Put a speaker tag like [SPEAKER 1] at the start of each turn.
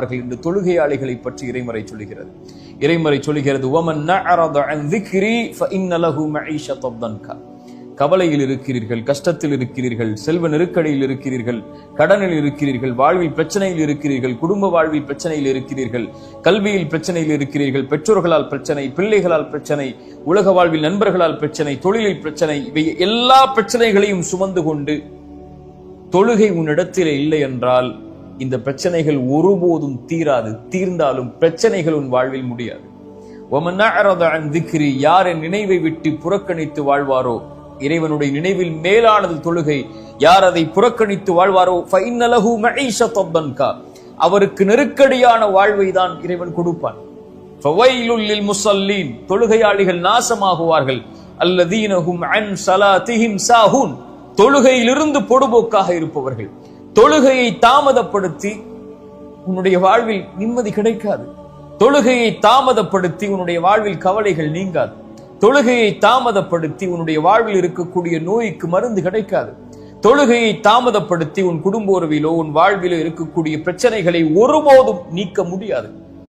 [SPEAKER 1] என்று தொழுகையாளிகளை பற்றி இறைமறை சொல்கிறது. இறைமறை சொல்கிறது, وَمَنْ نَعْرَضَ عَنْ ذِكْرِي فَإِنَّ لَهُ مَعِيشَةً ضَنْكًا. கவலையில் இருக்கிறீர்கள், கஷ்டத்தில் இருக்கிறீர்கள், செல்வ நெருக்கடியில் இருக்கிறீர்கள், கடனில் இருக்கிறீர்கள், வாழ்வில் பிரச்சனையில் இருக்கிறீர்கள், குடும்ப வாழ்வில் பிரச்சனையில் இருக்கிறீர்கள், கல்வியில் பிரச்சனையில் இருக்கிறீர்கள், பெற்றோர்களால் பிரச்சனை, பிள்ளைகளால் பிரச்சனை, உலக வாழ்வில் நண்பர்களால் பிரச்சனை, தொழிலில் பிரச்சனை, இவை எல்லா பிரச்சனைகளையும் சுமந்து கொண்டு தொழுகை உன்னிடத்தில் இல்லை என்றால் இந்த பிரச்சனைகள் ஒருபோதும் தீராது. தீர்ந்தாலும் பிரச்சனைகள் உன் வாழ்வில் முடியாது. وَمَنْ أَعْرَضَ عَنْ ذِكْرِي, யார் என் நினைவை விட்டு புறக்கணித்து வாழ்வாரோ, இறைவனுடைய நினைவில் மேலானது தொழுகை, யார் அதை புறக்கணித்து வாழ்வாரோ فَإِنَّ لَهُ مَعِيشَةً ضَنْكًا, அவருக்கு நெருக்கடியான வாழ்வை தான் இறைவன் கொடுப்பான். فَوَيْلٌ لِلْمُصَلِّينَ, தொழுகையாளிகள் நாசமாகுவார்கள். الَّذِينَ هُمْ عَنْ صَلَاتِهِمْ سَاهُونَ, தொழுகையிலிருந்து பொடுபோக்காக இருப்பவர்கள். தொழுகையை தாமதப்படுத்தி உன்னுடைய வாழ்வில் நிம்மதி கிடைக்காது. தொழுகையை தாமதப்படுத்தி உன்னுடைய வாழ்வில் கவலைகள் நீங்காது. தொழுகையை தாமதப்படுத்தி உன்னுடைய வாழ்வில் இருக்கக்கூடிய நோய்க்கு மருந்து கிடைக்காது. தொழுகையை தாமதப்படுத்தி உன் குடும்ப உறவிலோ உன் வாழ்விலோ இருக்கக்கூடிய பிரச்சனைகளை ஒருபோதும் நீக்க முடியாது.